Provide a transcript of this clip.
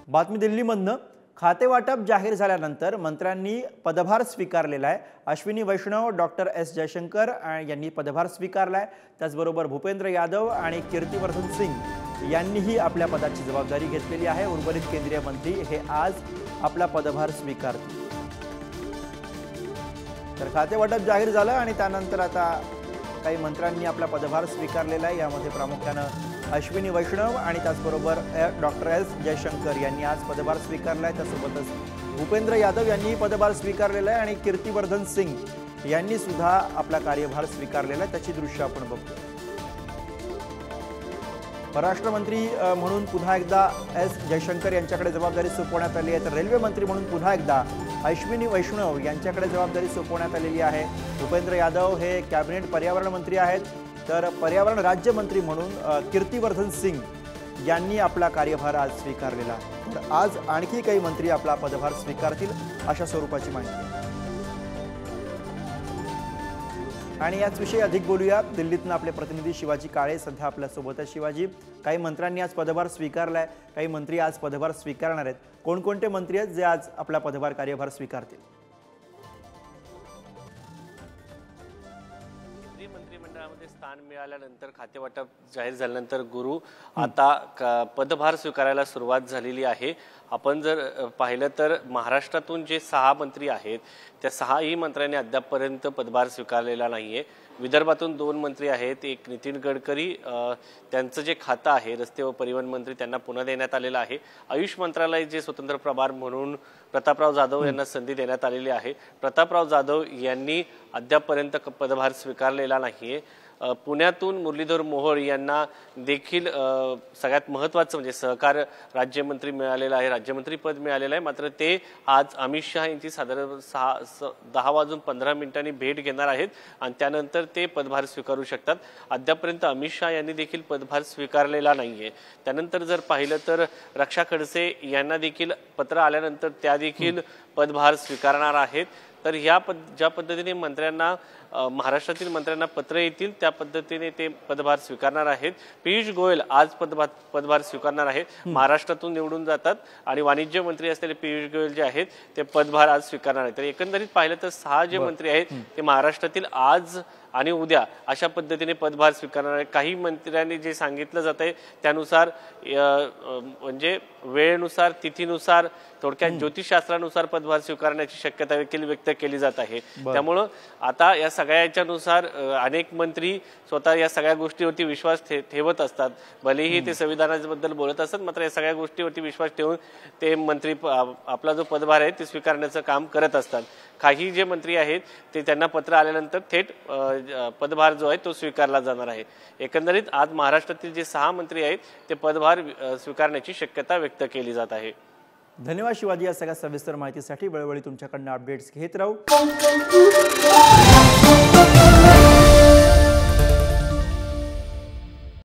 बातमी दिल्लीमधनं खाते वाटप जाहीर झाल्यानंतर मंत्र्यांनी पदभार स्वीकारलेला आहे। अश्विनी वैष्णव, डॉक्टर एस जयशंकर यांनी पदभार स्वीकारलाय। त्याचबरोबर भूपेंद्र यादव आणि कीर्तिवर्धन सिंग यांनीही आपल्या पदाची जबाबदारी घेतलेली आहे। उर्वरित केंद्रीय मंत्री हे आज आपला पदभार स्वीकारतील। तर खाते वाटप जाहीर झालं आणि त्यानंतर आता काही मंत्र्यांनी आपला पदभार स्वीकारलेला आहे। यामध्ये प्रामुख्याने अश्विनी वैष्णव आणि त्याचबरोबर डॉक्टर एस जयशंकर यांनी आज पदभार स्वीकारलाय। त्यासोबतच भूपेंद्र यादव यांनी पदभार स्वीकारलेला आहे आणि कीर्तिवर्धन सिंग यांनी सुद्धा आपला कार्यभार स्वीकारलेला आहे। त्याची दृश्य आपण बघतो। परराष्ट्र मंत्री म्हणून पुन्हा एकदा एस जयशंकर यांच्याकडे जबाबदारी सोपवण्यात आली आहे। तर रेल्वे मंत्री म्हणून पुन्हा एकदा अश्विनी वैष्णव यांच्याकडे जबाबदारी सोपवण्यात आलेली आहे। भूपेंद्र यादव हे कॅबिनेट पर्यावरण मंत्री आहेत, तर पर्यावरण राज्यमंत्री म्हणून कीर्तिवर्धन सिंग यांनी आपला कार्यभार आज स्वीकारलेला आहे। तर आज आणखी काही मंत्री आपला पदभार स्वीकारतील अशा स्वरूपाची माहिती आहे। आणि याच विषयी अधिक बोलूया। दिल्लीतून आपले प्रतिनिधी शिवाजी काळे सध्या आपल्या सोबत आहे। शिवाजी, काही मंत्र्यांनी आज पदभार स्वीकारलाय, काही मंत्री आज पदभार स्वीकारणार आहेत। कोणकोणते मंत्री आहेत जे आज आपला पदभार कार्यभार स्वीकारतील? मंत्रिमंडळामध्ये स्थान मिळाल्यानंतर खाते वाटप जाहीर झाल्यानंतर गुरु आता पदभार स्वीकारायला सुरुवात झालेली आहे। आपण जर पाहिलं तर महाराष्ट्रातून जे 6 मंत्री आहेत त्या 6ही मंत्र्यांनी अद्यापपर्यंत पदभार स्वीकारलेला नाहीये। विदर्भातून 2 मंत्री आहेत, एक नितीन गडकरी, त्यांचं जे खातं आहे रस्ते व परिवहन मंत्री त्यांना पुन्हा देण्यात आलेलं आहे। आयुष मंत्रालय जे स्वतंत्र प्रभार म्हणून प्रतापराव जाधव यांना संधी देण्यात आलेली आहे। प्रतापराव जाधव यांनी अद्यापपर्यंत पदभार स्वीकारलेला नाहीये। पुण्यातून मुरलीधर मोहोळ यांना देखील सगळ्यात महत्त्वाचं म्हणजे सहकार राज्यमंत्री मिळालेलं आहे, राज्यमंत्री पद मिळालेलं आहे। मात्र ते आज अमित शहा यांची साधारण 10:15 भेट घेणार आहेत आणि त्यानंतर ते पदभार स्वीकारू शकतात। अद्यापर्यंत अमित शहा यांनी देखील पदभार स्वीकारलेला नाहीये। त्यानंतर जर पाहिलं तर रक्षा खडसे यांना देखील पत्र आल्यानंतर त्या देखील पदभार स्वीकारणार आहेत। तर ज्या पद्धतीने मंत्र्यांना महाराष्ट्रातील मंत्र्यांना पत्र येतील त्या पद्धतीने ते पदभार स्वीकारणार आहेत। पियुष गोयल आज पदभार स्वीकारणार आहेत, महाराष्ट्रातून निवडून जातात आणि वाणिज्य मंत्री असलेले पियुष गोयल जे आहेत ते पदभार आज स्वीकारणार आहेत। तर एकंदरीत पाहिलं तर 6 जे मंत्री आहेत ते महाराष्ट्रातील आज आणि उद्या अशा पद्धतीने पदभार स्वीकारणार आहे। काही मंत्र्यांनी जे सांगितलं जात आहे त्यानुसार म्हणजे वेळेनुसार तिथीनुसार थोडक्यात ज्योतिषशास्त्रानुसार पदभार स्वीकारण्याची शक्यता देखील व्यक्त केली जात आहे। त्यामुळे आता या सगळ्याच्यानुसार अनेक मंत्री स्वतः या सगळ्या गोष्टीवरती विश्वास ठेवत असतात, भलेही ते संविधानाबद्दल बोलत असतात मात्र या सगळ्या गोष्टीवरती विश्वास ठेवून ते मंत्री आपला जो पदभार आहे ते स्वीकारण्याचं काम करत असतात। काही जे मंत्री आहेत ते त्यांना पत्र आल्यानंतर थेट पदभार जो आहे तो स्वीकारला जाणार आहे। एकंदरीत आज महाराष्ट्रातील जे 6 मंत्री आहेत ते पदभार स्वीकारण्याची शक्यता व्यक्त केली जात आहे। धन्यवाद शिवाजी, या सगळ्या सविस्तर माहितीसाठी। वेळोवेळी तुमच्याकडून अपडेट्स घेत राहू।